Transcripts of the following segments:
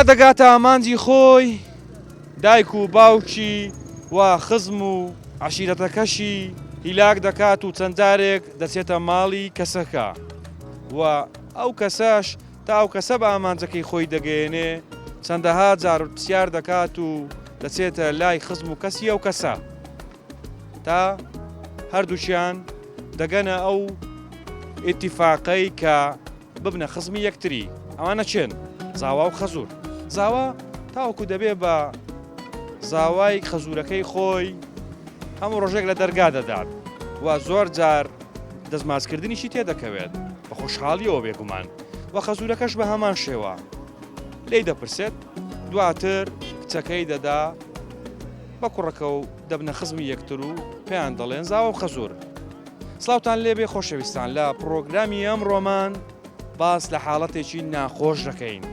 دەگاتە ئامانجی خۆی دایک و باوکی و خزم و عشیرەتەکەشی هیلاک دەکات و چەند جارێک دەچێتە ماڵی کەسەکە و ئەو کەسەش تا ئەو کەسە بە ئامانجەکەی خۆی دەگەیەنێ چەندەها جار پرسیار دەکات و دەچێتە لای خزم و کەسی ئەو کەسە تا هەردووچیان دەگەنە ئەو ئیتیفاقەی کە ببنە خزمی یەکتری. ئەوانە چێن؟ زاوا و خەزور. زاوا تاوەکو دەبێ بە زاوای خەزورەکەی خۆی هەموو ڕۆژێک لە دەرگا دەدات و زۆر جار دەستماچکردنیشی تێدەکەوێت بە خۆشحاڵیەوە بێگومان و خەزورەکەش بە هەمان شێوە لێی دەپرسێت دواتر کچەکەی دەدا بە کوڕەکە و دەبنە خزمی یەکتر و پێیان دەڵێن زاوا و خەزور. سڵاوتان لێبێ خۆشەویستان لە پرۆگرامی ئەمڕۆمان باس لە حاڵەتێکی ناخۆش دەکەین.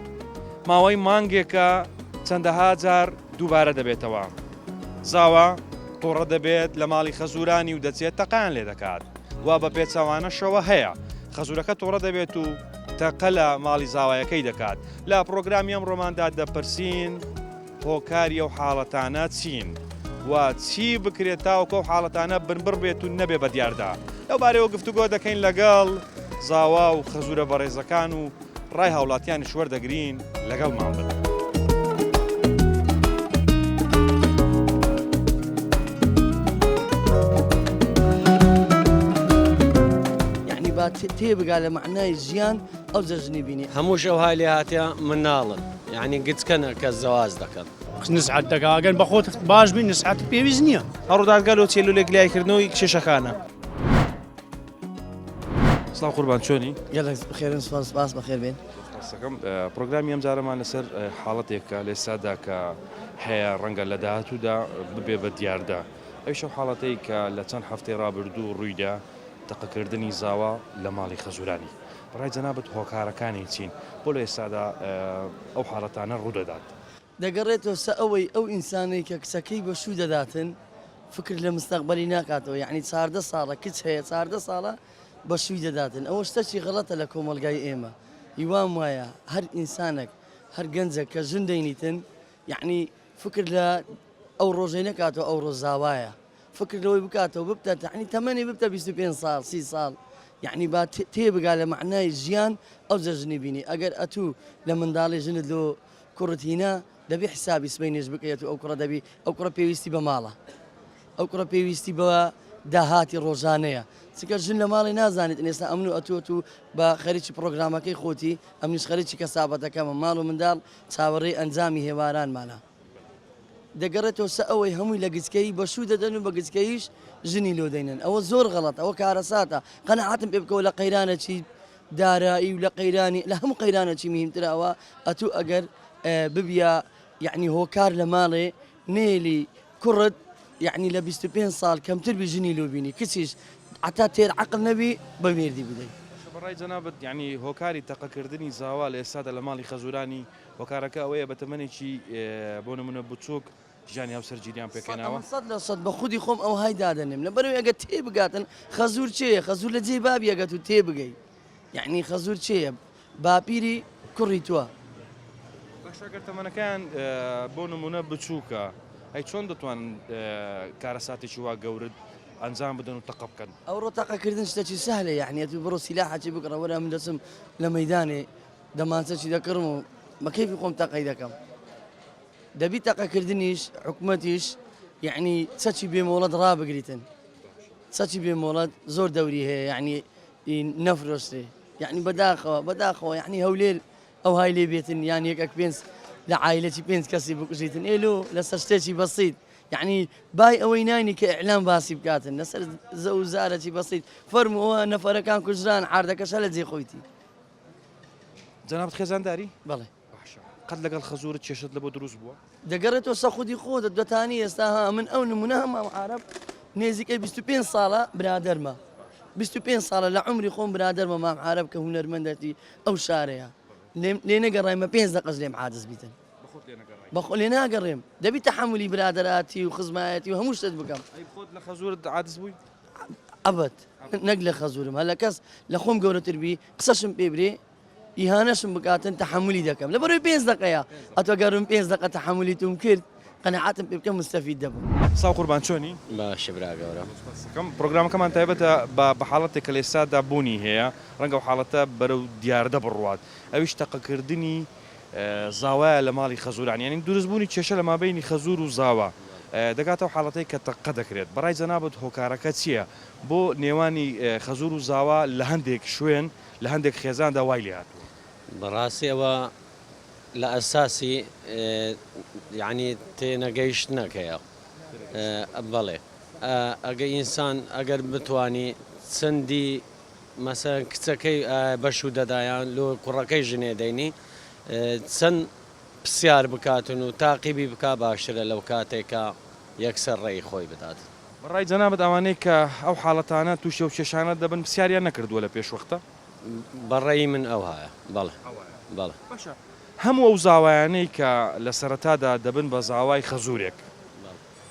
ماوەی مانگێکە چەندەها جار دووبارە دەبێتەوە. زاوا تۆڕە دەبێت لە ماڵی خەزورانی و دەچێت تەقان لێ دەکات و بە پێچەوانەشەوە هەیە خەزورەکە تۆڕە دەبێت و تەقە لە ماڵی زاوایەکەی دەکات. لە پرۆگرامی ئەمڕۆماندا دەپرسین هۆکاری ئەو حاڵەتانە چین و چی بکرێت تاوەکو ئەو حاڵەتانە بنبڕ بێت و نەبێ بە دیاردا. لەو بارەوە گفتوگۆ دەکەین لەگەڵ زاوا و خەزورە بەڕێزەکان و ڕای هاوڵاتیانی شوەردەگرین لەگەڵمان بن. تێبگا لە معنای ژیان ئەو جەژنی بینی هەموو شەو های لێ هاتیە مناڵن یعنی گچکەنە کە زەواز دەکەن نسعەت دەکەگەن بە خۆت باش بین نسعەت پێویست نییە هەڕوودانگەل و چێلولێک لایکردنەوەی کێشەکانە. سڵاو قوربان چۆنی؟ خێرن سپاس بەخێر بێن. پرۆگرامی ئەم جارەمان لەسەر حاڵەتێکە لە ئێستادا کە هەیە ڕەنگە لە داهاتوودا ببێ بە دیاردا. ئەویش ئەو حاڵەتەی کە لە چەند هەفتەی ڕابردوو ڕوویدا تەقەکردنی زاوا لە ماڵی خەزورانی. بەڕای جەنابەت هۆکارەکانی چین بۆ لە ئێستادا ئەو حاڵەتانە ڕوودەدات؟ دەگەڕێتەوە سە ئەوەی ئەو ئینسانەی کە کچەکەی بە شوو دەداتن فکر لە مستەقبەلی ناکاتەوە یعنی 14 ساڵە کچ هەیە 14 ساڵە بە شووی دەداتن. ئەوە شتێکی غەڵەتە لە کۆمەلگای ئێمە. هیوام وایە هەر ئینسانێک هەر گەنجێک کە ژن دەینیتن یعنی فکر لە ئەو ڕۆژەی نەکاتەوە ئەو ڕۆژ زاوایە فکر لەوەی بکاتەوە ببتە یعنی تەمەنی ببتە 25 ساڵ 30 ساڵ یعنی با تێبگا لە معنای ژیان ئەو جەژنی بینی. ئەگەر ئەتوو لە منداڵی ژنت لۆ کوڕت هینە دەبێ حسابی سبەینێش بکەیت و ئەو کوڕە دەبی ئەو کوڕە پێویستی بە ماڵە ئەو کوڕە پێویستی بە داهاتی ڕۆژانەیە چکە ژن لە ماڵی نازانێت ئێستا ئەمن و ئەتوت و بە خەریکی پرۆگرامەکەی خۆتی ئەمنیش خەریکی کەسابەتەکەمە ماڵ و منداڵ چاوەڕێی ئەنجامی هێوارانمانە. دەگەڕێتەوە سە ئەوەی هەمووی لە گچکەی بە شوو دەدەن و بە گچکەیش ژنی لۆ دەینن. ئەوە زۆر غەڵەت ئەوە کارەساتە قەنەعاتم پێ بکەوە لە قەیرانەکی دارایی و لە قەیرانی لە هەموو قەیرانەکی مهمترەوە ئەتوو ئەگەر ببیە یعنی هۆکار لە ماڵێ نێلی کوڕت یعنی لە 25 ساڵ کەمتر بی ژنی لۆ بینی کچیش عتا تێر عەقڵ نەبی بە مێردی بدەیت. بەڕای جەنابەت یعنی هۆکاری تەقەکردنی زاوا لە ئێستادا لە ماڵی خەزورانی هۆکارەکە ئەوەیە بە تەمەنێکی بۆ نمونە بچووک ژیانی هاوسەرگیریان پێکەناوە 100% بە خودی خۆم ئەو های دادەنێم لەبەرەوەی ئەگە تێبگاتن خەزور چێە خەزور لە جێ بابی ئەگەت و تێبگەی یعنی خەزور چێە باپیری کوڕی تووە. بەشەگەر تەمەنەکەیان بۆ نمونە بچووکە ئەی چۆن دەتوان کارەساتێکی وا گەورت ئەنجام بدەن و تەقە بکەن؟ ئەوڕۆ تەقەکردن شتێکی سەهلە یعنی تو بڕۆ سیلاحی بکڕە وەرە من دەچم لە مەیدانێ دەمانچەکی دەکڕم و بەکەیفی خۆم تەقەی دەکەم. دەبی تەقەکردنیش حکوومەتیش یعنی چەکی بێمۆڵەت ڕابگریتن چەکی بێمۆڵەت زۆر دەوری هەیە یعنی نەفرۆشتێ یعنی بەداخەوە یعنی هەولێر ئەو های لێ بێتن یان یەکەک پێنج لە عایلەتی 5 کەسی بکوژیتن ئێلۆ لەسەر شتێکی بەسیت یعنی بای ئەوەی نانی کە ئیعلام باسی بکاتن لەسەر زەوزارەی بەسیت فەرمەوە نەفەرەکان کوژران عاردەکەشە لە جێ خۆیتی. جەنابەت خێزانداری؟ بەڵێ قەت لەگەڵ خەزورت کێشت لە بۆ دروست بووە؟ دەگەڕێتەوە سە خودی خۆت دەتانی ئێستا ها من ئەو نمونە هەمام عارەب نێزیکەی 25 ساڵە برادەرمە 25 ساڵە لە عمری خۆم برادەرمە مام عارەب کە هونەرمەندەتی ئەو شارەیە لێ نەگەڕایمە 5 دقەش لێم عاجز بیتن بەخۆ لێ ناگەڕێم دەبی تەحملی برادەراتی و خزمایەتی و هەموو شتت بکەم. خۆت لە خەزورت عاجز بووی؟ ئەبەت نەک لە خەزورم هەلە کەس لە خۆم گەورەتر بی قسەشم پێ برێ ئیهانەشم بکاتن تەحملی دەکەم لە بەرەوەی 5 دقەیە ئەتۆ گەڕم 5 دقە تەحملی توم کرد قەنەعاتم پێ بکەم مستەفید دەبم. ساو قوربان چۆنی؟ باشە برا گەورە. پرۆگرامەکەمان تایبەتە بە حاڵەتێک کە لێستادا بوونی هەیە ڕەنگە و حاڵەتە بەرەو دیاردە بڕوات ئەویش تەقەکردنی زاوایە لە ماڵی خەزورانی یعنی دروستبوونی کێشە لە مابینی خەزور و زاوا دەگاتەوە حاڵەتەی کە تەقە دەکرێت بەڕای جەنابەت هۆکارەکە چییە بۆ نێوانی خەزور و زاوا لە هەندێک شوێن لە هەندێک خێزاندا وای لێ هاتووە بەڕاستی ئەوە لە ئەساسی یعنی تێنەگەیشتنەکەیە بەڵێ ئەگە ئینسان ئەگەر بتانی چەندی مەسەن کچەکەی بەش و دەدایان لۆ کوڕەکەی ژنێ دەینی چەند پرسیار بکاتن و تاقیبی بک باشترە لەو کاتێکە یەکسەر ڕێی خۆی بدات. بەڕای جەنابەت ئەوانەی کە ئەو حاڵەتانە تووشە و کێشانە دەبن پرسیاریان نەکردووە لە پێشوەختە بەڕێی من ئەو هەیە بەڵێ بەڵێ هەموو ئەو زاوایانەی کە لە سەرەتادا دەبن بە زاوای خەزورێک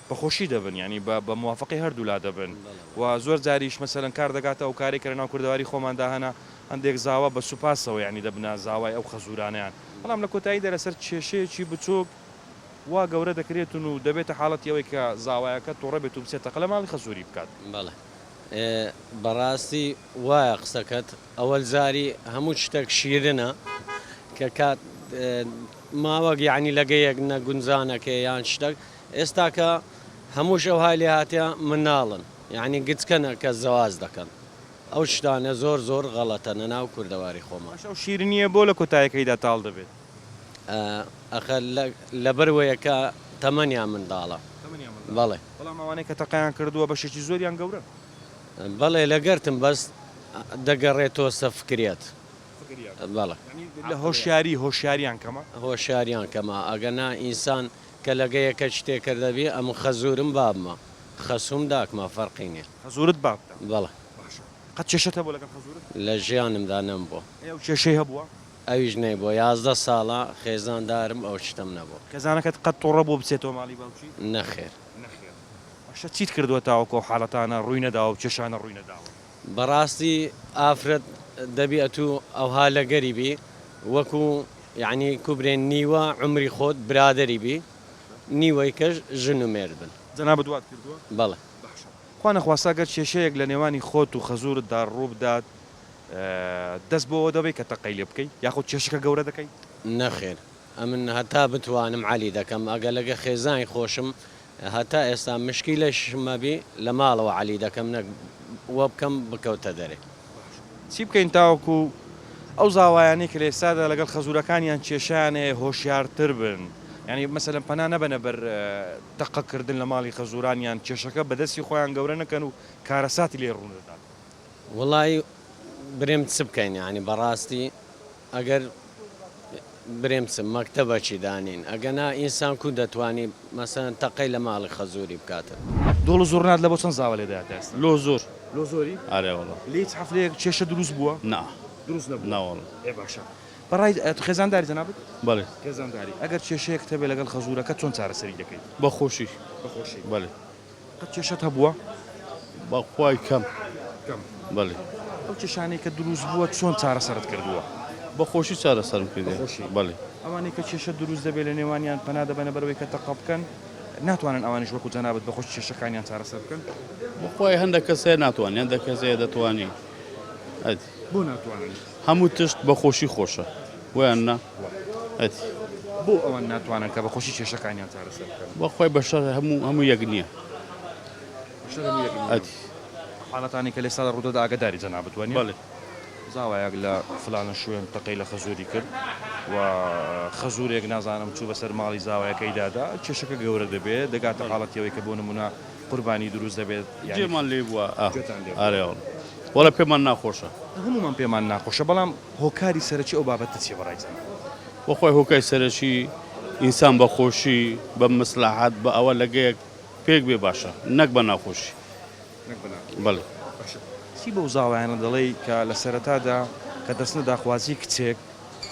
بەخۆشی دەبن ینی بە موافقی هەردوولا دەبن و زۆر جاریش مەسەرەن کار دەگاتە ئەو کاری کە ناو کوردەواری خۆماندا هەنا هەندێک زاوا بە سوپاسەوە ینی دەبنا زاوای ئەو خەزورانیان بەڵام لە کۆتاییدا لەسەر کێشەیەکی بچووک وا گەورە دەکرێتون و دەبێتە حاڵەتی ئەوەی کە زاوایەکە تووڕە بێت و بچێتە لە ماڵی خەزوری بکات بەڵێ بەڕاستی وایە قسەکەت ئەوەل زاری هەموو شتێک شیرنە کە کات ماوەک یعنی لەگەیەک نەگونجانەکە یان شتێک ئێستا کە هەمووش ئەو های لێ هاتیە مناڵن یعنی گچکەنە کە زەواز دەکەن ئەو شتانە زۆر زۆر غەڵەتە نەناو کوردەواری خۆمان ئەو شیرنیە بۆ لە کۆتایەکەیدا تاڵ دەبێت ئەخە لەبەروەیەکە تەمەنیان منداڵە بەڵێ بەڵام ئەوانەی کە تەقیان کردووە بەشێکی زۆریان گەورە بەڵێ لەگەرتم بەس دەگەڕێتەوە سەفکرێت بەڵێ لە هۆشیاریان کەمە هۆشیاریان کەمە ئەگەنا ئینسان کە لەگەیەکە شتێکرد دەبێ ئەم خەزورم بابمە خەسووم داکمە فەرقی نیە خەزورت باب بەڵێ قەت کێشەتە بۆ لەگەڵ خەزورت لە ژیانمدا نەم بۆ ئەو کێشەی هەبووە ئەویش نەی بۆ 11 ساڵە خێزاندارم ئەو شتم نەبوو کەزانەکەت قەت تۆڕە بۆ بچێتەوە ماڵی باوکی نەخێر باشە چیت کردووە تاوەکۆ حاڵەتانە ڕووی نەداوە و کێشانە ڕووی نەداوە بەڕاستی ئافرەت دەبێت و ئەوها لەگەری بی وەکو یعنی کوبرێن نیوە عمری خۆت برادری بی نیوەی کەش ژن و مێرد بن جەنابەت دوات کردووە بەڵێ خوا نەخواستا گەر کێشەیەک لە نێوانی خۆت و خەزورتدا ڕوو بدات دەست بۆەوە دەبێت کە تەقەی لێ بکەیت یاخود کێشەکە گەورە دەکەیت نەخێر ئەمن هەتا بتوانم علی دەکەم ئەگە لەگە خێزانی خۆشم هەتا ئێستا مشکی لە شمەبی لە ماڵەوە علی دەکەم وە بکەم بکەوتە دەرێ چی بکەین تاوەکو ئەو زاوایانەی کە لە ئێستادا لەگەڵ خەزورەکانیان کێشانێ هۆشیارتر بن ینی مەسەلەن پەنا نەبەنە بەر تەقەکردن لە ماڵی خەزورانیان کێشەکە بەدەستی خۆیان گەورە نەکەن و کارەساتی لێ ڕوونەدات وڵی برێم چ بکەین ینی بەڕاستی ئەگەر برێم چ مەکتەبەکی دانین ئەگەنا ئینسان کو دەتوانی مەسەن تەقەی لە ماڵی خەزوری بکاتە دۆڵ زۆرنات لە بۆ چەند زاوە لێدات ئێستا لۆ زۆر لۆ زۆری ئارێوەڵە لێت حەفلەیەک کێشە دروست بووە نا دروست نەبوو ناوەڵ ئێ باشە بەڕای خێزانداری جەنابەت بەڵێ خێزانداری ئەگەر کێشەیەک هەبێ لەگەڵ خەزورەکە چۆن چارەسەری دەکەیت بەخۆشی بەخۆشی بەڵێ قەت کێشەت هەبووە بەخوای کەم بەڵێ ئەو کێشانەی کە دروست بووە چۆن چارەسەرت کردووە بەخۆشی چارە سەرم کردێ بەڵێ ئەوانەی کە کێشە دروست دەبێت لە نێوانیان پەنا دەبەنە بەرەوەی کە تەقە بکەن ناتوانن ئەوانش وەکو جەنابەت بەخۆش کێشەکانیان چارەسەر بکەن بەخوای هەندێک کەسێ ناتوانێت هەندێک کەسێ دەتوانی بۆ ناتوانن هەموو تشت بەخۆشی خۆشە ویان نا بۆ ئەوان ناتوانن کە بەخۆشی کێشەکانیان چارەسەر بکەن بەخوای بەشەر هەموو یەک نییە حاڵەتانی کە لێستا ڕوودەدا ئاگداری جەنابەت وانە بەڵێ زاوایەک لە فلانە شوێن تەقەی لە خەزوری کرد و خەزورێک نازانم چوو بەسەر ماڵی زاوایەکەی دادا کێشەکە گەورە دەبێت دەگاتە حاڵەتەوەی کە بۆ نمونە قوربانی دروست دەبێت جێمان لێ بووە ئارێوەڵ وەڵە پێمان ناخۆشە هەمومان پێمان ناخۆشە بەڵام هۆکاری سەرەکی ئەو بابەتە چی بەڕایزان بەخوای هۆکای سەرەکی ئینسان بەخۆشی بە مەسلحات بە ئەوە لەگەیەک پێک بێ باشە نەک بە ناخۆشی بەڵێ چی بەو زاوایانە دەڵێ کە لە سەرەتادا کە دەستنە داخوازی کچێک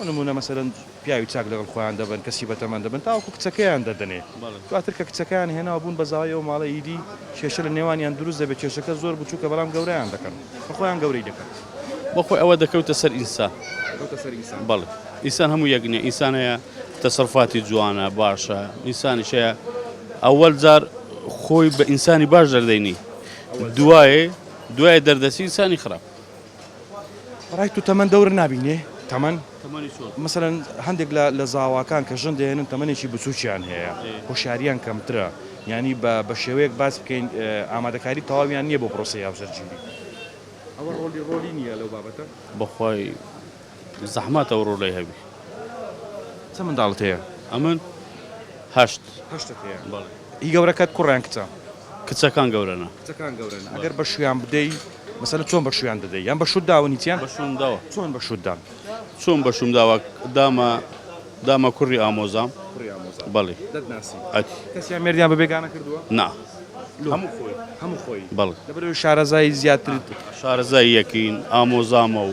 نمونە مەسەرەن پیاوی چاک لەگەڵ خۆیان دەبن کەسی بەتەمەند دەبن تاوەکو کچەکەیان دەدەنێ دواتر کە کچەکەیان هێناوە بوون بە زاوایەوە ماڵە ئیدی کێشە لە نێوانیان دروست دەبێت کێشەکە زۆر بچووکە بەڵام گەورەیان دەکەن بە خۆیان گەورەی دەکەن بەخۆی ئەوە دەکەوتە سەر ئینسان بەڵێ ئینسان هەموو یەک نییە ئینسان هەیە تەسەڕفاتی جوانە باشە ئینسانیش هەیە ئەوەل جار خۆی بە ئینسانی باش دەردەینی دوایە دەردەسی ئینسانی خراپ ڕای تو تەمەەن دەور نبینێ تەمەەن مثلەن هەندێک لە زاواکان کە ژن دێنن تەمەێکی بچووکیان هەیە هۆشیاریان کەمترە ینی بە شێوەیەک باس بکەین ئامادەکاری تەواویان نییە بۆ پرۆسی هاوسەرگیری ئەوە ڕۆلی نییە لەو بابەتە بەخوای زەحمەتە ئەو ڕۆڵی هەبی چە منداڵت هەیە ئەمن هەشت هەیە بەڵێ هی گەورەکەت کوڕیان کچە کچەکان گەورەنە کچەکان گەورن ئەگەر بە شویان بدەی مەسەلە چۆن بە شویان دەدەی یان بە شوت داونیتیان بەشومداوە چۆن بە شوتدان چۆن بەشوم داوە دامە کوڕی ئامۆزام بەڵێ ئەتی کەسیان مێردیان بە بێگانە کردووە نا هەموو خۆی بەڵێ لەبەرەوەی شارەزایی زیاتر شارەزای یەکین ئامۆزامە و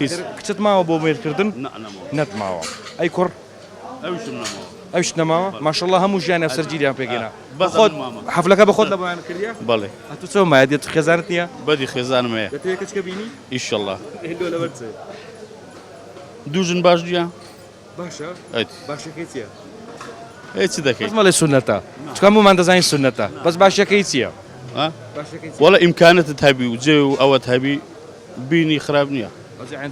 هیچ کچت ماوە بۆ مێردکردن نەمەوە نەتماوە ئەی کوڕ ئەوشم نەمەوە ئەوش نەماوە ماشەڵڵا هەموو ژیان ئەفسەرگیریان پێگەنا بەخۆت حەفلەکە بەخۆت لە بۆیان کردیا بەڵێ تو چۆن مایە دێت خێزانت نییە بەدی خێزانم هەیە دەتوێت کچکە بینی ئیشەڵڵا لەبەرچێ دووژن باش دیە باشە ئەتی باشەکەی چییە هیچی دەکەیت مەڵێ سونەتە چکە هەمومان دەزانین سونەتە بەس باشەکەی چییە وەڵە ئیمکانەتت هەبی و جێ و ئەوەت هەبی بینی خراپ نییە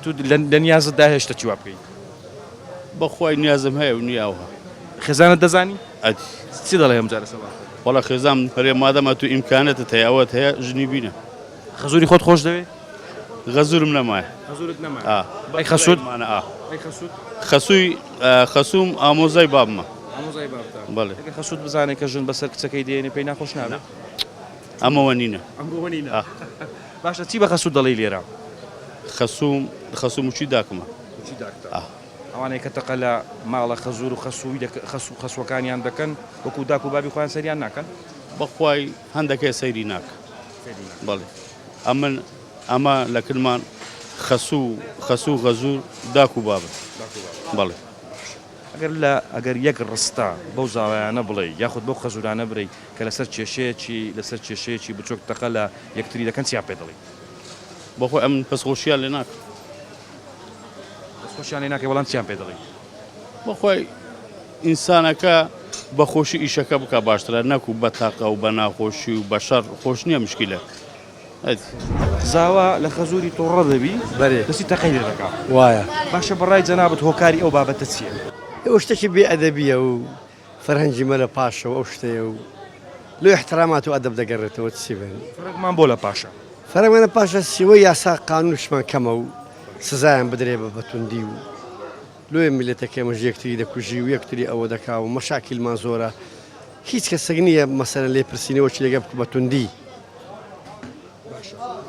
تو لە نیازتدا هێشتا چی وا بکەیت بەخوای نیازم هەیە و نیاوها خێزانت دەزانی ئەتی چی دەڵێ هەم جارە سەبا وەڵە خێزام هەرێ مادەمە تو ئیمکانەتت هەیە ئەوەت هەیە ژنی بینە خەزوری خۆت خۆش دەوێت غەزورم نەمایە خەزورت نەما ئەی خەسوود خەسووی خەسووم ئامۆزای بابمە ئامۆزای بابتە بەڵێ خەسوود بزانێ کە ژن بەسەر کچەکەی دێنێ پێی ناخۆش نابێت ئەمەوە نینە باشە چی بە خەسوود دەڵێ لێرە خەسووم وچی داکمە ئەوانەیە کە تەقە لە ماڵە خەزور و خەسوەکانیان دەکەن وەکو داک و بابی خۆیان سەریان ناکەن بەخوای هەندێکە سەیری ناکە بەڵێ ئەمە لە کرمان خەسوو غەزور داک و بابە بەڵێ ئەگەر یەک ڕستا بەو زاوایانە بڵێ یاخود بەو خەزورانە بڕی کە لەسەر کێشەیەکی بچۆک تەقە لە یەکتری دەکەن چیان پێ دەڵێ بەخۆی ئەم پسخۆشیان لێ ناکە خۆشیان لێ ناکە بەڵام چیان پێ دەڵێ بەخۆی ئینسانەکە بەخۆشی ئیشەکە بکە باشترە نەکو بە تاقە و بە ناخۆشی و بە شەڕ خۆش نییە مشکلە زاوا لە خەزوری تۆڕە دەبی دەستی تەقەی لێ دەکا وایە باشە بەڕای جەنابەت هۆکاری ئەو بابەتە چییە ئەو شتێکی بێئەدەبیە و فەرهەنگی مەلە پاشەوە ئەو شتەیە و لێ احترامات و ئەدەب دەگەڕێتەوە چی بن فەرقمان بۆ لە پاشە فەرمانە پاشە سیوە یاسا قانونشمان کەمە و سزایان بدرێ بە بەتوندی و لۆیە میلەتەکە مەژ یەکتری دەکوژی و یەکتری ئەوە دەکا و مەشاکیلمان زۆرە هیچ کەسێک نییە مەسەرەن لێ پرسیینەوە چی لەگە بکە بەتوندی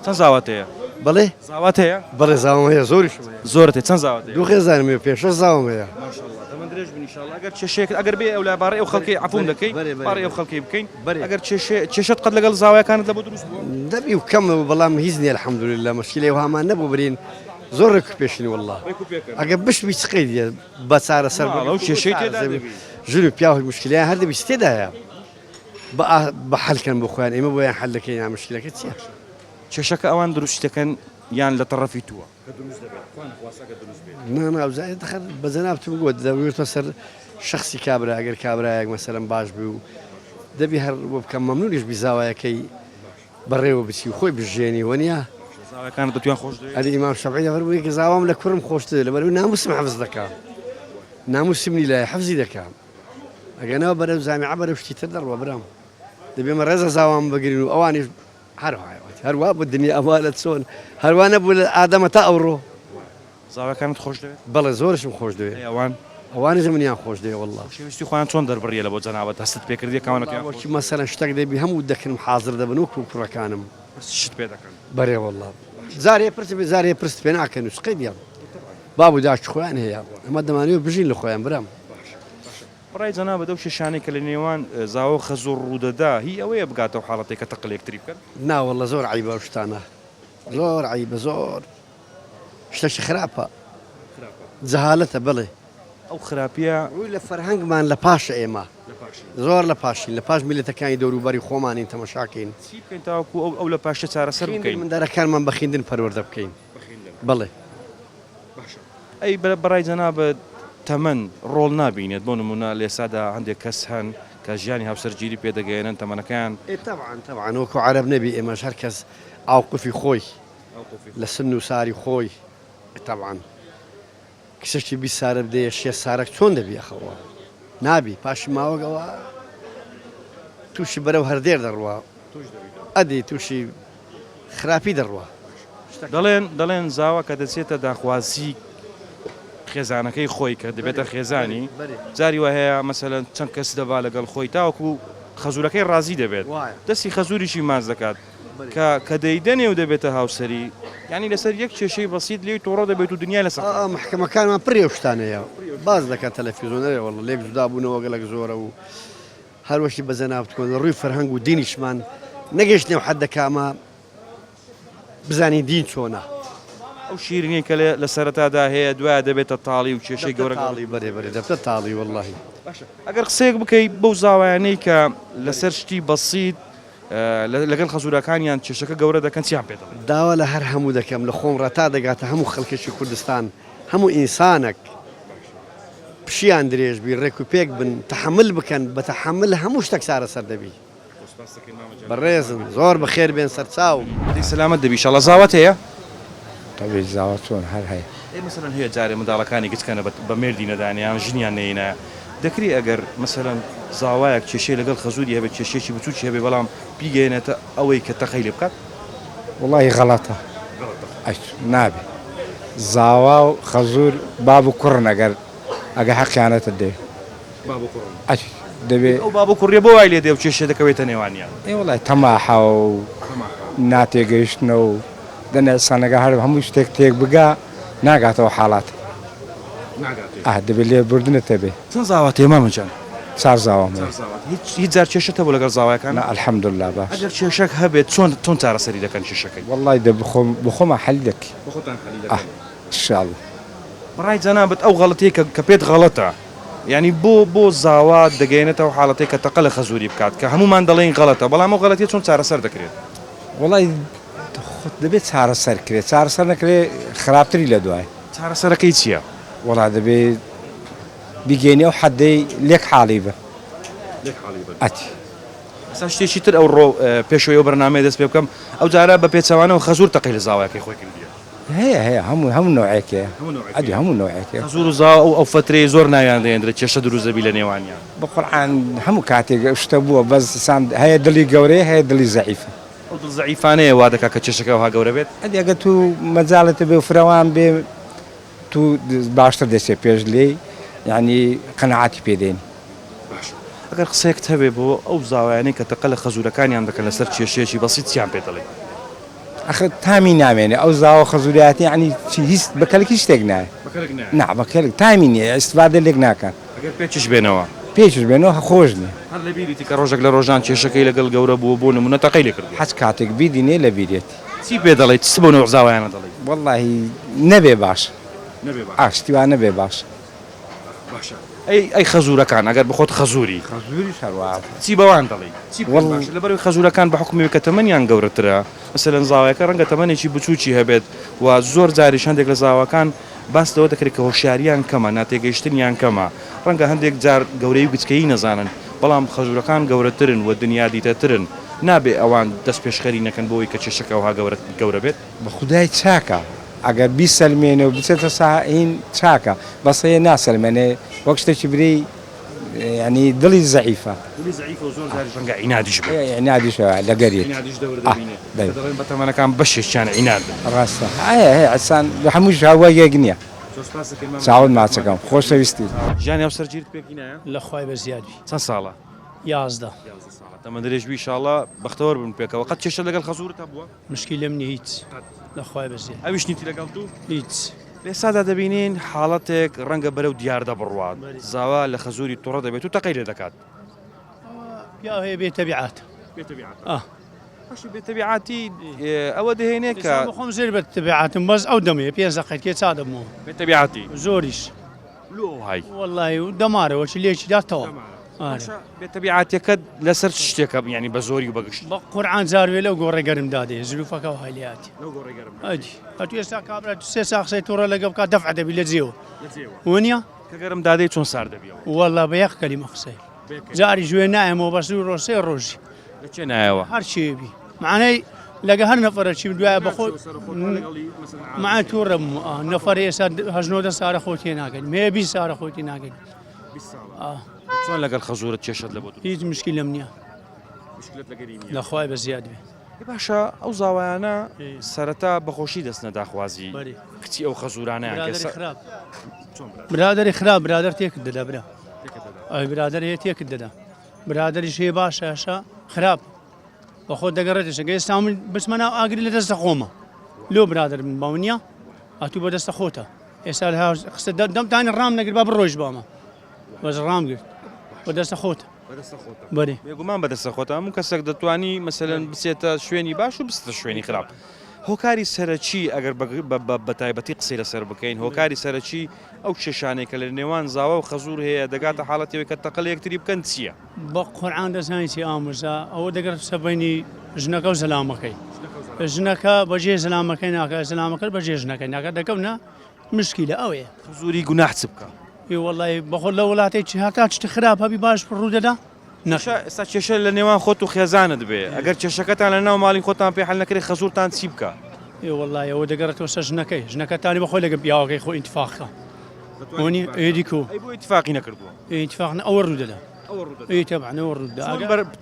چەند زاوات هەیە بەڵێ زاوات هەیە بەڵێ زاوم هەیە زۆریش زۆرت هەیە چەند زاوات دوو خێزانم پێشە زاوم هەیە درێژ بنیشاڵ ئەگەر چێشەیەک ئەگەر بێ ئەو لابارەی ئەو خەڵکی عفوم دەکەی بارەی ئەو خەڵکی بکەین ئەگەر چێشت قەت لەگەڵ زاوایەکانت لە بۆ دروست بووە دەبی و کەم بەڵام هیچ نییە الحەمدولله مشکلەی وهامان نەبوو برین زۆر ڕێک پێشنی والله ئەگەر بشبی چقەی دیە بە چارە سەر ئەو کێشەی تێدا ژن و پیاوە مشکلیان هەر دەبی تێدایە بە حەلکەن بۆ خۆیان ئێمە بۆیان حەل دەکەین نا مشکلەکە چییە چێشەکە ئەوان دروستەکەن یان لە تەڕەفی تووە ناوزای دەخەر بە جەنابتم گوت دەبێتە سەر شخصی کابرا ئەگەر کابراایەک مەسەرم باش بوو دەبی هەر بۆ بکەم مەمنونیش بیزاوایەکەی بەڕێوە بچی و خۆی بژێنی وەنیە زاوایەکانت دەتوان خۆش دەوێت ئەلی ئیمام شەفعی دەفەرمووی کە زاوام لە کوڕم خۆشتر لەبەرەوەی ناموسم حەفز دەکەم ناموسمنی لای حەفزی دەکەم ئەگەنەوە بەرەو زامیعە بەرەو شتی تر دەڕوە برام دەبێمە ڕێزە زاوام بگرین و ئەوانیش هەروە بۆ دنیا ئەوانە چۆن هەروە نەبوو لە ئادەمە تا ئەوڕۆ زاوەکانت خۆش دەوێت بەڵێ زۆرشم خۆش دەوێت ئەوانش منیان خۆش دەوێت والله شێویستی خۆیان چۆن دەربڕیە لە بۆ جەنابەت هەستت پێکردی کاوانەکەی مەسەرەن شتێک دەبی هەموو دەکەم حاضر دەبن وەکو کوڕەکانم شت پێ دەکەن بەڕێ والله زارێ پرست پێ ناکەن و سقی دیان بابوو داش خۆیان هەیە ئەمە دەمانێت بژین لە خۆیان برام بڕای جەنابەت ئەو شێشانەی کە لە نێوان زاوە خەزوور ڕوودەدا هی ئەوەیە بگاتەوە حاڵەتێک کە تەقلێکتری بکەن ناوەڵە زۆر عیبە شتانە زۆر عیبە زۆر شتێکی خراپە جەهالەتە بڵێ ئەو خراپیە ڕووی لە فەرهەنگمان لە پاشە ئێمە زۆر لە پاشین لە پاش میلەتەکانی دەوروبەری خۆمانین تەمەشاکەین چی بکەین تاوەکو ئەو لە پاشە چارەسەر بکەین مندارەکانمان بەخیندن پەروەردە بکەین بەڵێ ئەی بەڕای جەنابەت تەمەن ڕۆڵ نابینێت بۆ نمونە لێسادا هەندێک کەس هەن کە ژیانی هاوسەرگیری پێدەگەێنن تەمەنەکان طبعا وەکو عەرەب نەبی ئێمەش هەر کەس ئاوقفی خۆی لە سن و ساری خۆی طبعا کچێکی 20 سارە بدەیە 6 سارێک چۆن دەبی ئەخەوە نابی پاشی ماوەگەوە تووشی بەرەو هەردێر دەڕوا ئەدی تووشی خراپی دەڕوا دەڵێن زاوە کە دەچێتە داخوازی خێزانەکەی خۆی کە دەبێتە خێزانی جاری وە هەیە مەسەلەن چەند کەس دەبا لەگەڵ خۆی تاوەکو خەزورەکەی ڕازی دەبێت دەستی خەزوریشی ماز دەکات کە دەیدەنێ و دەبێتە هاوسەری ینی لەسەر یەک کێشەی بەسیت لێی تۆڕە دەبێت و دنیا لەسەر محکەمەکانمان پڕێ شتانەیە باز دەکات تەلەڤیزۆنەرێ وەڵڵە لێک جودا بوونەوە گەلک زۆرە و هەروەشی بەزەناو بکۆن ڕووی فەرهەنگ و دینیشمان نەگەشتنێ و حەدەکامە بزانی دین چۆنە ئەو شیرینی کە لە سەرەتادا هەیە دوایە دەبێتە تاڵی و کێشەی گەورە تاڵی بەرێ دەبتە تاڵی وەڵڵاهی ئەگەر قسەیەک بکەیت بەو زاوایانەی کە لەسەر شتی بەسیت لەگەڵ خەزورەکانیان کێشەکە گەورە دەکەن چیان پێ دەڵێن داوا لە هەر هەموو دەکەم لە خۆم ڕەتا دەگاتە هەموو خەڵکێکی کوردستان هەموو ئینسانێک پشیان درێژ بی ڕێک و پێک بن تەحمل بکەن بە تەحمل هەموو شتێک چارە سەر دەبی بەڕێزم زۆر بەخێر بێن سەرچاوم سەلامەت دەبی ئینشەڵڵا زاوەت هەیە طبعا زاوە چۆن هەر هەیە مەسەلەن هەیە جارێ منداڵەکانی گچکەنە بە مێردی نەدانیان ژنیان نەینە دەکری ئەگەر مەسەلەن زاوایەک کێشەی لەگەڵ خەزوری هەبێت کێشێکی بچووکی هەبێ بەڵام بیگەێنێتە ئەوەی کە تەقەی لێ بکات وڵی غەڵەتە نابێ زاوا و خەزور باب و کوڕن ئەگە حەقیانەتە دێ دەبێ ئەو باب و کوڕێ بۆ وای لێ دێ و کێشە دەکەوێتە نێوانیان وڵی تەماحا و ناتێگەیشتنە و دەنێ سانەگە هەر هەموو شتێک تێک بگا ناگاتەوە حاڵات دەبێت لێ بردنێتە بێ چەند زاوات تێمامەجان چار زاوام هیچ جار کێشەتە بۆ لەگەڵ زاوایەکان الحەمدوللا باش ئەگەر کێشەک هەبێت چۆن چارەسەری دەکەن کێشەکەی وڵی بخۆمە حەلی دەکەی ئینشاءڵڵا بەڕای جەنابەت ئەو غەڵەتەیە کە پێت غەڵەتە ینی بۆ زاوا دەگەێنێتەوە حاڵەتەی کە تەقە لە خەزوری بکات کە هەمومان دەڵێن غەڵەتە بەڵام ئەو غەڵەتیە چۆن چارەسەر دەکرێت وڵی دەبێت چارەسەر کرێت چارەسەر نەکرێت خراپتری لە دوای چارەسەرەکەی چییە؟ وڵا دەبێت بیگەینێ و حەدەی لێک حاڵی بە ئەتی ئەسا شتێکی تر ئەو ڕۆ پێشەوەی بەرنامەیە دەست پێ بکەم ئەو جارە بە پێچەوانەوە خەزور تەقەی لە زاوایەکەی خۆی کردیە هەیە هەموو نوعێکەیە ئەدی هەموو نوعێکە خەزور و زاو ئەو فترەی زۆر ناویان دەێنرێت کێشە دروزەبی لە نێوانیان بە قورعان هەموو کاتێک شتە بووە بەسان هەیە دڵی گەورەیە هەیە دڵی زەعیفە ئەو دڵ زەعیفانەیە وا دەکات کە کێشەکە وها گەورە بێت ئەدی ئەگە تو مەجاڵێتە بێ و فراوان بێ تو باشتر دەچێ پێش لێ یعنی قەنەعاتی پێدێنی ئەگەر قسەیەکت هەبێ بۆ ئەو زاوایانەی کە تەقە لە خەزورەکانیان دەکەن لەسەر کێشەیەکی بەسیط چیان پێ دەڵێ ئەخ تامی نامێنێ ئەو زاوە خەزوریاتی ینی هیچ بەکەلکی شتێک نایە نا بەکەلک تامی نییە ئیسفادە لێک ناکەن ئەگەر پێچش بێنەوە پێچش بێنەوە خۆش نیە هەر لە بیریتی کە ڕۆژێک لە ڕۆژان کێشەکەی لەگەڵ گەورە بووە بۆ نمونە تەقەی لێ کرد حەج کاتێک بیدینێ لە بیرێتی چی پێ دەڵێت چ بۆ نەوە زاوایانە دەڵێ وەڵڵاهی نەبێ باش ئاشتیوان نەبێ باش ئەی خەزورەکان ئەگەر بخۆت خەزوری چی بەوان دەڵێ لەبەرەوەی خەزورەکان بە حکومی کە تەمەنیان گەورەترە مەسەلەن زاوایەکە ڕەنگە تەمەنێکی بچووکی هەبێت و زۆر جاریش هەندێک لە زاوەکان باس لەوە دەکرێت کە هۆشیاریان کەمە ناتێگەیشتنیان کەمە ڕەنگە هەندێک جار گەورەی و گچکەی نەزانن بەڵام خەزورەکان گەورەترن و دنیا دیتەترن نابێ ئەوان دەست پێشخەری نەکەن بۆی کە کێشەکەەوەها گەورە بێت بە خودای چاکە ئەگەر بی سەلمێنێ و بچێتە ساهین چاکە بەسەیە ناسەلمێنێ وەک شتێکی بری ینی دڵی زەعیفە عینادیشە لەگەریت بەتەمەنەکان بەشێکیان عیناد ڕاستە هەیە ئەسان هەمووش هاوای یەک نییە چاوت ماچەکەم خۆشەویستی ژیانی هاوسەرگیرت پێکینایە لە خوای بەزیادی چەند ساڵە 11 تەمە درێژبی ئینشاڵڵا بەختەوەر بن پێکەوە قەت کێشە لەگەڵ خەزورت هەبووە مشکی لێم نیە هیچ لە خوای بەزیاد ئەویش نیتی لەگەڵ تو هیچ لێسادا دەبینین حاڵەتێک ڕەنگە بەرەو دیاردە بڕوات زاوا لە خەزوری تووڕە دەبێت و تەقەی لێ دەکات یا هەیە بێتەبیعات بێتەبیعاتی ئەوە دەهێنێت کە خۆم زێر بە تەبیعاتم بەس ئەو دەمەیە پێنج دەقەیەکێ چا دەبمەوە بێتەبیعاتی زۆریش لۆ های وەڵڵاهی و دەمارەوە چ لێکی داتەوە بێتەبیعاتەکەت لەسەر شتێکە یعنی بە زۆری و بەگشت بە قورعان زاروێ لەو گۆڕێ گەرم دادێ زلوفەکە و هەلیاتی ئەدی هەتو ئێستا کابرا سێ ساقسەی تۆڕە لەگە بکات دەفع دەبی لە جێەوە وەنیە کە گەرم دادەی چۆن سار دەبیەوە وەڵا بە یەک کەلیمە قسەی جاری ژوێ نایەمەوە بەس دوو ڕۆژ سێ ڕۆژی لەچێ نایەوە هەر چێبی معنەی لەگە هەر نەفەرە چی دوایە بەخۆ مع تووڕە نەفەر ئێستا هەژنۆدە سارە خۆتی ناگەن مێ 20 سارە خۆتی ناگەن چۆن لەگەڵ خەزورت کێشت لە بۆ هیچ مشکلم نییە لەخوای بە زیاد بێ باشە ئەو زاوایانە سەرەتا بەخۆشی دەستنە داخوازی کچی ئەو خەزورانەیان برادری خراپ برادر تێکت دەدا برا ئەی برادر هەیە تێکت دەدا برادریش هەیە باشەشە خراپ بە خۆ دەگەڕێتش ئێستا من بچمە ناو ئاگری لە دەستە خۆمە لۆ برادر من باو نییە ئەتوو بە دەستە خۆتە ئێستا قسە دەمتانی ڕام نەگرت با بڕۆژ بامە بەس ڕام گرت بە دەستە خۆتە بەێ بێگومان بەدەستە خۆتە هەموو کەسێک دەتوانی مەسەلەن بچێتە شوێنی باش و بستە شوێنی خراپ هۆکاری سەرەکی ئەگەر بە تایبەتی قسەی لەسەر بکەین هۆکاری سەرەکی ئەو کێشانێک کە لە نێوان زاوە و خەزور هەیە دەگاتە حاڵەتەوەی کە تەقل یەکتری بکەن چییە؟ بە قورعان دەزانیی ئامۆژە ئەوە دەگەڕ سەبینی ژنەکە و زەلامەکەی ژنەکە بەجێ زەلامەکەی ناکە زەلامەکە بەجێ ژنەکەی ناکە دەکەونە مشکی لە ئەوەیە خەزوری گوناح چ بکە وڵی بەخۆ لە وڵاتی چی هەتا چتی خراپ هەبی باش ڕوودەدا ئێستا کێشە لە نێوان خۆت و خێزانت بێ ئەگەر کێشەکەتان لە ناو ماڵی خۆتان پێ حل نەکرێت خەزورتان چی بکە؟ وڵی ئەوە دەگەڕێتەوە سەر ژنەکەی ژنەکەتانی بەخۆی لەگە پیاوەکەی خۆ ئینتفاقەکە ئەونی ئێدیکۆ بۆ ئیتفاقی نەکردووە ئینتفاق ئەوە ڕوودەدا تەبعەوە ڕوودا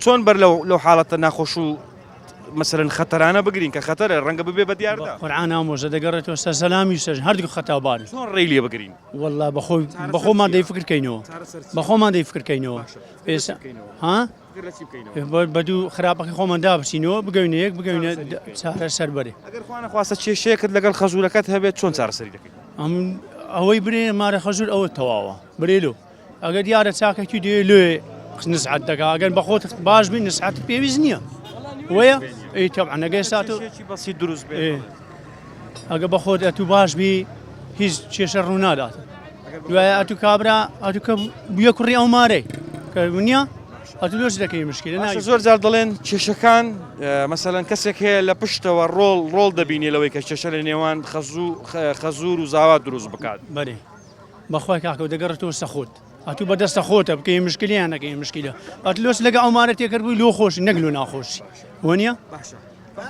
چۆن بەر لەو حاڵەتە ناخۆش و مەسەرەن خەتەرانە بگرین کە خەتەرە ڕەنگە ببێ بە دیاردا قورعان ئامۆژە دەگەڕێتەوە سەر سەلامی سەر هەردوو خەتابار چۆن ڕێی لێ بگرین وڵا بەخۆمان دەی فکرکەینەوە بەخۆمان دەی فکرکەینەوە ئێستا ها بە دوو خراپەکە خۆمان دابچینەوە بگەینە یەک بگەینە چارە سەر بەرێ ئەگەر خوانە خواستە کێشەیەکت لەگەڵ خەزورەکەت هەبێت چۆن چارەسەری دەکەیت ئەوەی برێ مارە خەزور ئەوە تەواوە برێلو ئەگەر دیارە چاکەکی دێ لێ نسعەت دەکا ئەگەر بەخۆت باش بین نسعەت پێویست نییە وەیە ئەی تەبعەنەگەی ساتۆ بەسی دروست بێ ئەگە بەخۆت ئەتو باش بی هیچ کێشە ڕوو ناداتە دوایە ئەتو کابرا ئەتو کە بویە کوڕی ئەو مارەی کە نییە ئەتو لۆچ دەکەی مشکلە زۆر جار دەڵێن کێشەکان مەسەلەن کەسێک هەیە لە پشتەوە ڕۆڵ دەبینی لەوەی کە کێشە لە نێوان خەزور و زاوا دروست بکات بەێ بەخوای کاکە دەگەڕێتەوە سەخۆت ئەتو بەدەستە خۆتە بکەی مشکلیان نەکەی مشکلە ئەت لۆس لەگە ئەو مارە تێکرد بووی لۆ خۆشی نەک لۆ ناخۆشی وەنیە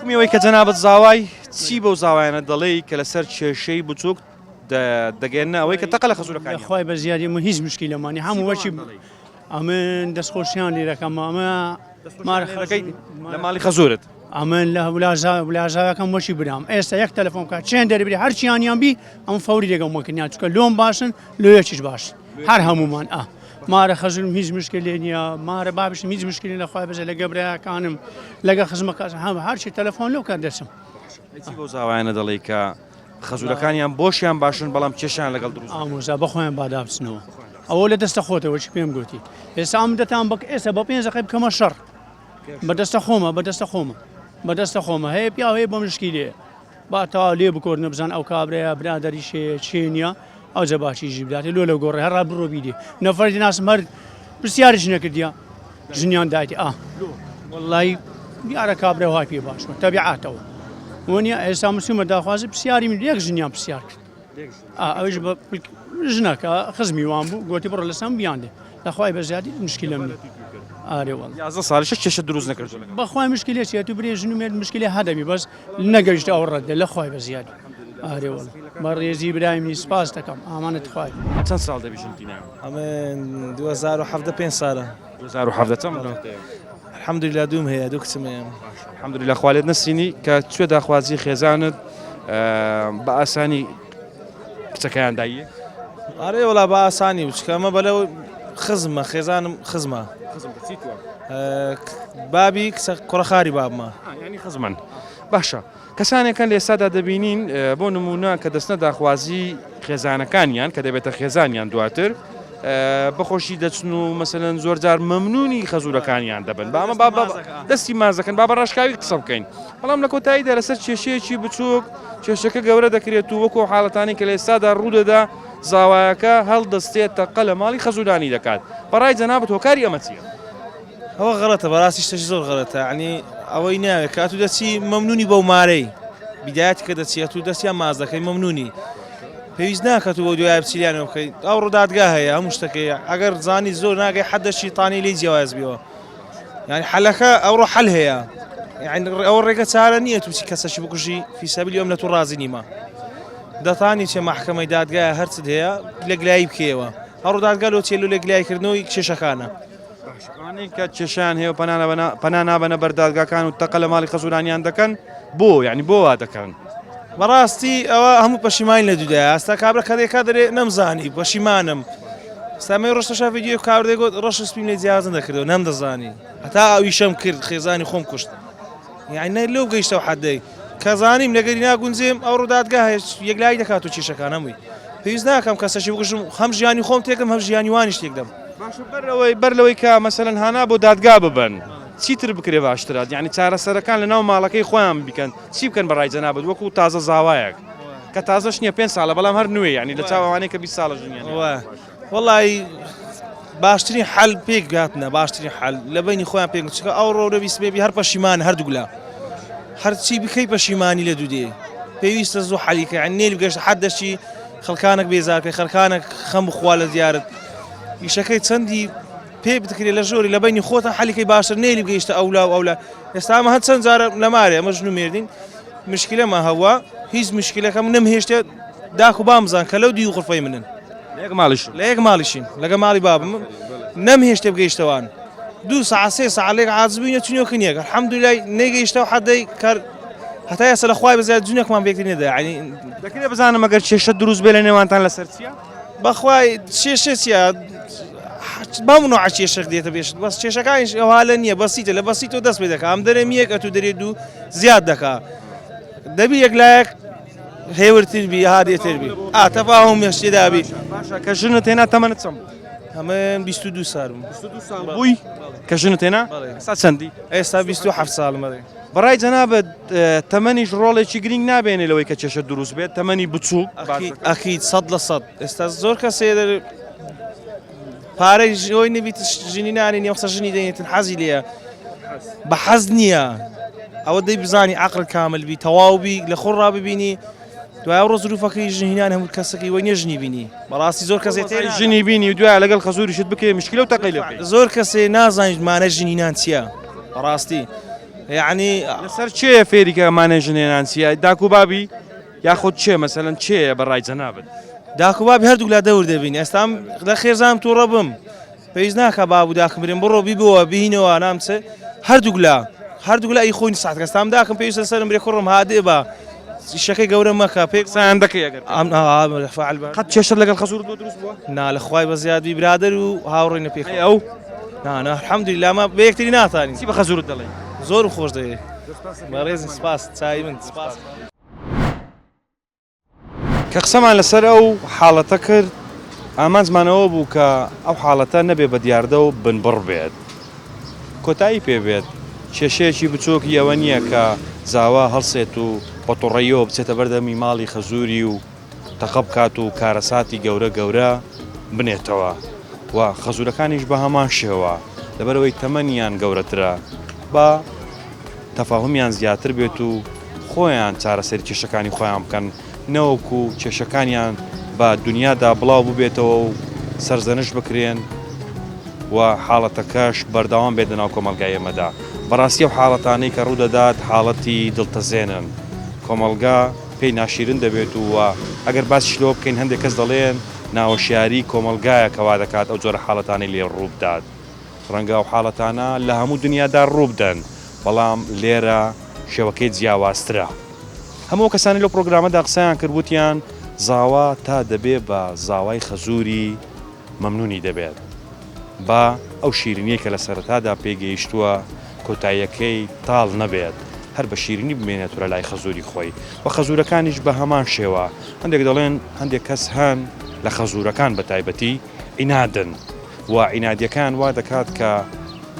میەوەی کە جەنابەت زاوای چی بەو زاوایانە دەڵێی کە لەسەر کێشەی بچووک دەگەێنە ئەوەی کە تەقە لە خەزورەکانی خی بە زیادی من هیچ مشکلەمانی هەموو وەچی ئەمن دەستخۆشیان لێرەکەم ئەمە مارەکەی لە ماڵی خەزورت ئەمن لە ولاژاوەکەم وەشی برام ئێستا یەک تەلەفۆن کات چێن دەربری هەرچیانیان بی ئەم فەوری لێگەم وەکنیان چکە لۆم باشن لۆیەکیش باش هەر هەمومان مارە خەزرم هیچ مشکلێ نییە مارە بابشم هیچ مشکلی لەخوای بەزە لە گەبرایەکانم لەگە خزمەکە هەرچی تەلەفۆن لەو کات دەچم بۆ زاوایانە دەڵێ کە خەزورەکانیان بۆشیان باشن بەڵام کێشیان لەگەڵ دروست ئامۆژا بەخۆیان بادابچنەوە ئەوە لە دەستە خۆتەوە چی پێم گوتی ئێستا ئەم دەتان بک ئێستا بە 5 دقیقە بکەمە شەڕ بەدەستە خۆمە هەیە پیا هەیە بۆ مشکیلێ با تا لێ بکۆر نەبزان ئەو کابرەیە برادەری شێنیە ئەو جەباشیژی بداتێ لۆ لە گۆڕی هەرا بڕۆ بیدێ نەفەری ناسم هەر پرسیارش نەکردیە ژنیان دایتی وڵی دیارە کابرە وای پێ باشوە تەبیعاتەوە وەنیە ئێستا مسلمە داخوازی پرسیاری من یەک ژنیان پرسیار کرد ئەوش بە ژنەکە خزمی وان بوو گوتی بڕۆ لەسەم بیاندێ لەخوای بە زیادی مشکلە منە ئارێوەڵ 11 ساڵیش کێشە دروست نەکرد بەخوای مشکلێتی تو برێ ژن و مێرد مشکلی هەدەبی بەس نەگەیشتە ئەو ڕەدە لەخوای بە زیادی ئارێوەڵ بە ڕێزی برایمی سپاس دەکەم ئامانەت خوای چەند ساڵ دەبیژنتینە ئەمە 2017 ساڵە 2017 چەند الحەمدوللا دوم هەیە دوو کچمەیە الحەمدوللا خوالێت نەسینی کە کوێ داخوازی خێزانت بە ئاسانی کچەکەیان داییە ئارێ وڵا بە ئاسانی وچکەمە بەلەو خزمە خێزانم خزمە بابی کچە کوڕەخاری بابمە ینی خزمەن باشە کەسانێکان لە ئێستادا دەبینین بۆ نمونە کە دەستنە داخوازی خێزانەکانیان کە دەبێتە خێزانیان دواتر بەخۆشی دەچن و مەسەلەن زۆر جار مەمنونی خەزورەکانیان دەبن بە ئەمە دەستی مازەکەن با بە ڕاشکاوی قسە بکەین بەڵام لە کۆتاییدا لەسەر کێشەیەکی بچووک کێشەکە گەورە دەکرێت و وەکو حاڵەتانی کە لە ئێستادا ڕوودەدا زاوایەکە هەڵدەستێتە قە لە ماڵی خەزورانی دەکات بەڕای جەنابەت هۆکاری ئەمە چییە؟ ئەوە غەڵەتە بەڕاستی شتێکی زۆر غەڵەتە عنی ئەوەی ناوێت کات و دەچی مەمنونی بەو مارەی بیدایەتی کە دەچێت و دەستیان ماز دەکەی مەمنونی پێویست ناکات و بۆ دوای بچیلیانەوە بکەیت ئەو ڕوودادگا هەیە هەموو شتەکەی ئەگەر زانی زۆر ناگەی حەدەشی تانی لی جیاواز بیەوە یعنی حەلەکە ئەوڕۆ حەل هەیە یعنی ئەوە ڕێگە چارە نییە تووسی کەسەشی بکوژی فی سەبیلی ئەم لە تو ڕازی نیمە دەتانی چێ مەحکەمەی دادگایە هەرچت هەیە لەگلایی بکەوە هەڕ ڕوودادگا لۆ چێل و لەگلایکردنەوەی کێشەکانە ئەوانەی کە کێشیان هەیە و پەنا نابەنە بەردادگاکان و تەقە لە ماڵی خەزورانیان دەکەن بۆ یعنی بۆ وا دەکەن بەڕاستی ئەوە هەموو پەشیمانی لە دوودایە ئاستا کابرا کەدێکا دەرێ نەمزانی پەشیمانم سامەی ڕۆشتەشا ڤیدیۆ کاردێگوت ڕۆژ سپیم لێ جیازن دەکردەوە نەمدەزانی هەتا ئەویشەم کرد خێزانی خۆم کوشت یعنی لەو گەیشتەوە حەدەی کە زانیم لەگەری ناگونجێم ئەو ڕوودادگا هەیە یەکلایی دەکات و کێشەکان هەمووی پێویست ناکەم کەسەشی بکوژم هەم ژیانی خۆم تێکم هەم ژیانی وانیش تێکدەم بەر لەوەی کە مەسەلەن هانا بۆ دادگا ببن چیتر بکرێ باشترات یعنی چارەسەرەکان لە ناو ماڵەکەی خۆیان بکەن چی بکەن بەڕای جەنابەت وەکو تازە زاوایەک کە تازەش نییە 5 ساڵە بەڵام هەر نوێ یعنی لە چاوانەیە کە 20 ساڵە ژنیان وەڵی باشترین حەل پێک گاتنە باشترین حەل لە بینی خۆیان پێک چکە ئەو ڕۆرە بیسبێبی هەر پەشیمان هەردوولا هەرچی بکەی پەشیمانی لە دوو دێ پێویستە زوو حەلیکە نێل بگەشت حەدەشی خەڵکانێک بێزارکەی خەڵکانێک خەم بخوا لە دیارت ئیشەکەی چەندی پێ بتکرێت لە ژۆری لە بینی خۆتە حەلیکەی باشتر نێلی بگەیشتە ئەولا و ئەولا ئێستا ئەمە هەر چەند جارە لە مارێ ئەمە ژن و مێردین مشکلەمە هەوا هیچ مشکلەکەم نەمهێشتێت داخ و بامزان کە لەو دی و غرفەی منن لە یەک ماڵیشین لەگە ماڵی بابم نەمهێشتێ بگەیشتەوان 2 ساعت 3 ساعت لێک عازبووینە چونیۆکە نیەکە الحەمدولای نەیگەیشتەوە حەدەی کار هەتا ئێستا لە خوای بەزیاد جوونێکمان بێکتر نێدا ینی دەکرێت بزانم ئەگەر کێشە دروست بێ لە نێوانتان لەسەر چییە؟ بەخوای کێشە چیە بامنەوە کێشەک دێتە بێشت بەس کێشەکانیش ئەوها لە نییە بەسیتە لە بەسیتەوە دەست پێ دەکات ئەم دەرێ یەک ئەتو دەرێ دوو زیاد دەکات دەبی یەکلایەک هێورتر بی هادێتر بی تەفاهم هێشتێدابی باشە کە ژنت هێنا تەمەنت چەند؟ هەمن 22 ساڵم بووی کە ژنت هێنا؟ ئێستا چەندی؟ ئێستا 27 ساڵم بەڕای جەنابەت تەمەنیش ڕۆڵێکی گرنگ نابێنێ لەوەی کە کێشە دروست بێت تەمەنی بچووک ئەکید 100% ئێستا زۆر کەسێ پارەی ئەوی نەبیت ژنی نانی نیە قسە ژنی دەێتن حەزی لێە بە حەز نییە ئەوە دەی بزانی عەقڵ کامل بی تەواو بی لە خۆڕ ڕاببینی دوای ڕۆ زروفەکەی ژنینان هەموو کەسەکەی وەی نێژنی بینی بەڕاستی زۆر کەسێ ژنی بینی و دوای لەگەڵ خەزوریشت بکەی مشکلە و تەقەی لێ زۆر کەسێ نازانیت مانە ژنینان چییە بەڕاستی یعنی لەسەر چێ فێریکە مانە ژنێنان چییە داکو بابی یاخۆت چێ مەسەلەن چێە بەڕای جەنابەت داکوبابی هەردوو لە دەور دەبینی ئێستام لە خێزام تووڕە بم پێویست ناکە بابوو داکەم برێن بڕۆ بیبەوە بینەوە نامچە هەردوولا ئەی خۆی ساعت کەستام داکەم پێویستە سەرم برێ کوڕم هادێ بە شەکەی گەورە مەکە پێک سان دەکەی ئەگەر قەت کێشە لەگەڵ خەزور دروست بووە نا لە خوای بەزیادی برادر و هاوڕێنە پێ ئەو نانە الحەمدولیلا مە بە یەکتری ناتانی چی بە خەزورت دەڵێ زۆر خۆش دەوێت بەڕێز سپاس چای من سپاس کە قسەمان لەسەر ئەو حاڵەتە کرد ئامانجمانەوە بوو کە ئەو حاڵەتە نەبێ بە دیاردە و بنبڕ بێت کۆتایی پێبێت کێشەیەکی بچۆکی ئەوە نییە کە زاوا هەڵسێت و بەتوڕێیەوە بچێتە بەردەمی ماڵی خەزوری و تەقە بکات و کارەساتی گەورە بنێتەوە و خەزورەکانیش بە هەمان شێوە لەبەرەوەی تەمەنیان گەورەترە بە تەفاهمیان زیاتر بێت و خۆیان چارەسەری کێشەکانی خۆیان بکەن نەوەکو کێشەکانیان بە دنیادا بڵاو ببێتەوە و سەرزەنش بکرێن و حاڵەتەکەش بەردەوام بێت لەناو کۆمەلگای ئێمەدا بەڕاستی و حاڵەتانەی کە ڕوودەدات حاڵەتی دڵتەزێنن کۆمەلگا پێی ناشیرن دەبێت و ئەگەر باسی لۆ بکەین هەندێک کەس دەڵێن ناوەشیاری کۆمەلگایە کەوا دەکات ئەو جۆرە حاڵەتانی لێ ڕووبدات ڕەنگە و حاڵەتانە لە هەموو دنیادا ڕووبدەن بەڵام لێرە شێوەکەی جیاوازترە هەموو کەسانی لەو پرۆگرامەدا قسەیان کردوتیان زاوا تا دەبێ بە زاوای خەزوری مەمنونی دەبێت با ئەو شیرینیە کە لە سەرەتادا پێگەیشتووە کۆتاییەکەی تاڵ نەبێت هەر بە شیرینی بمێنێتەوە لە لای خەزوری خۆی و خەزورەکانیش بە هەمان شێوە هەندێک دەڵێن هەندێک کەس هەن لە خەزورەکان بە تایبەتی ئینادن و ئینادیەکان وا دەکات کە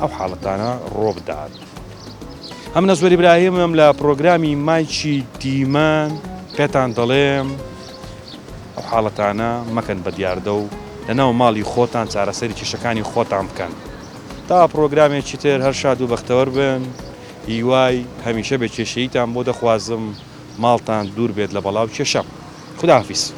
ئەو حاڵەتانە ڕۆ بدات ئەم نەزوەری براهیمم لە پرۆگرامی مایکی دیمان پێتان دەڵێم ئەو حاڵەتانە مەکەن بە دیاردە و لەناو ماڵی خۆتان چارەسەری کێشەکانی خۆتان بکەن تا پرۆگرامێکی تر هەر شاد و بەختەوەر بن هیوای هەمیشە بە کێشەیتان بۆ دەخوازم ماڵتان دوور بێت لە بەڵاو کێشە خوداحافیز